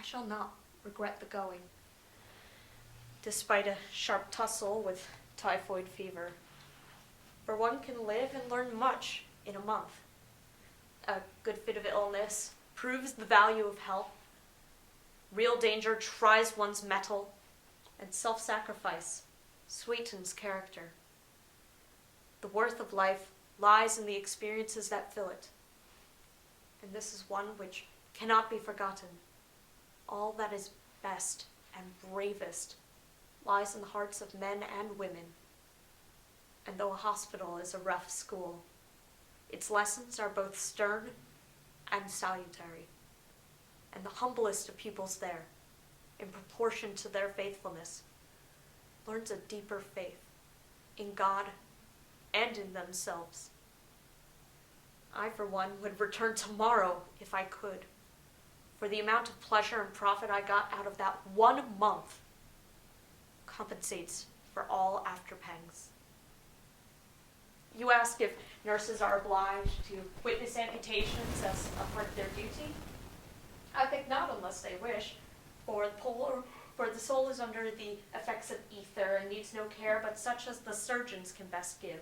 shall not regret the going, despite a sharp tussle with typhoid fever. For one can live and learn much in a month. A good fit of illness proves the value of health. Real danger tries one's mettle, and self-sacrifice sweetens character. The worth of life lies in the experiences that fill it, and this is one which cannot be forgotten. All that is best and bravest lies in the hearts of men and women. And though a hospital is a rough school, its lessons are both stern and salutary. And the humblest of pupils there, in proportion to their faithfulness, learns a deeper faith in God and in themselves. I, for one, would return tomorrow if I could, for the amount of pleasure and profit I got out of that 1 month compensates for all afterpangs. You ask if nurses are obliged to witness amputations as a part of their duty? I think not, unless they wish, for the soul is under the effects of ether and needs no care but such as the surgeons can best give.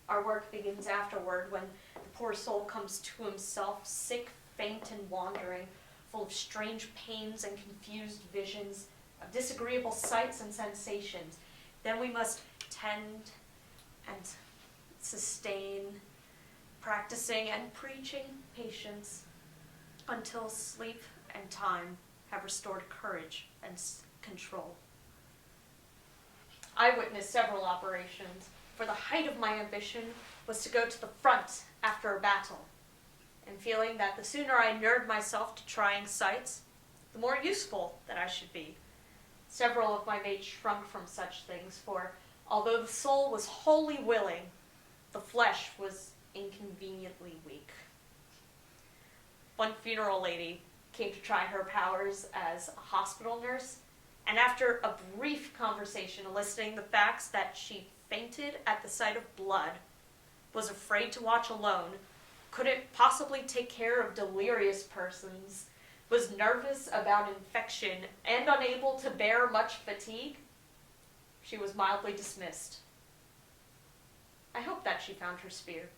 Our work begins afterward, when the poor soul comes to himself, sick, faint, and wandering, full of strange pains and confused visions, of disagreeable sights and sensations. Then we must tend and sustain, practicing and preaching patience, until sleep and time have restored courage and control. I witnessed several operations, for the height of my ambition was to go to the front after a battle, and feeling that the sooner I inured myself to trying sights, the more useful that I should be. Several of my mates shrunk from such things, for although the soul was wholly willing, the flesh was inconveniently weak. One funeral lady came to try her powers as a hospital nurse, and after a brief conversation eliciting the facts that she fainted at the sight of blood, was afraid to watch alone, couldn't possibly take care of delirious persons, was nervous about infection, and unable to bear much fatigue, she was mildly dismissed. I hope that she found her sphere.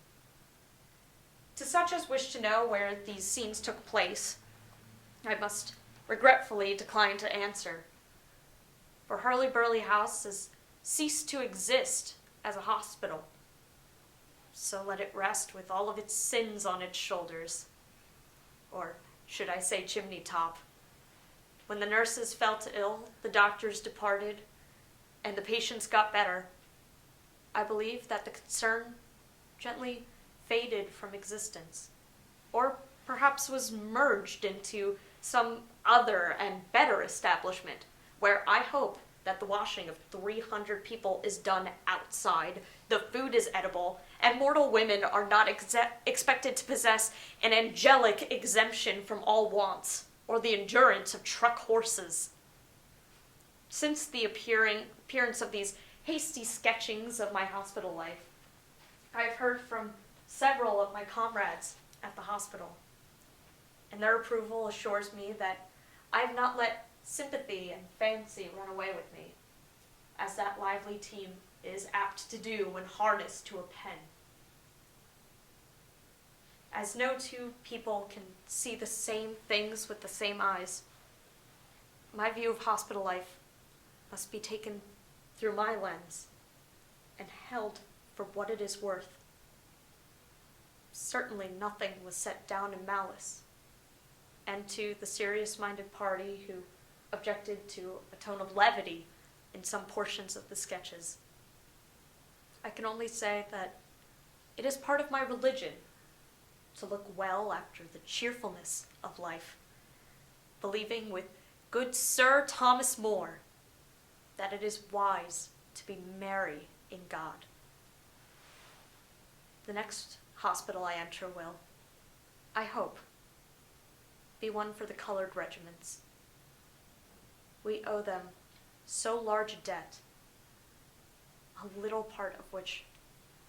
To such as wish to know where these scenes took place, I must regretfully decline to answer, for Hurly-Burly House has ceased to exist as a hospital, so let it rest with all of its sins on its shoulders, or should I say chimney top. When the nurses felt ill, the doctors departed, and the patients got better, I believe that the concern gently faded from existence, or perhaps was merged into some other and better establishment, where I hope that the washing of 300 people is done outside, the food is edible, and mortal women are not expected to possess an angelic exemption from all wants, or the endurance of truck horses. Since the appearance of these hasty sketchings of my hospital life, I have heard from several of my comrades at the hospital, and their approval assures me that I have not let sympathy and fancy run away with me, as that lively team is apt to do when harnessed to a pen. As no two people can see the same things with the same eyes, my view of hospital life must be taken through my lens and held for what it is worth. Certainly nothing was set down in malice, and to the serious-minded party who objected to a tone of levity in some portions of the sketches, I can only say that it is part of my religion to look well after the cheerfulness of life, believing with good Sir Thomas More that it is wise to be merry in God. The next hospital I enter will, I hope, be one for the colored regiments. We owe them so large a debt, a little part of which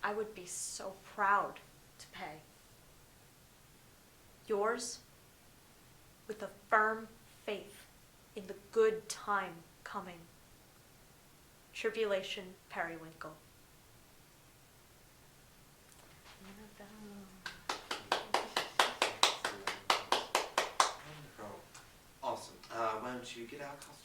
I would be so proud to pay. Yours, with a firm faith good time coming. Tribulation Periwinkle. Wonderful. Awesome. Why don't you get our costume?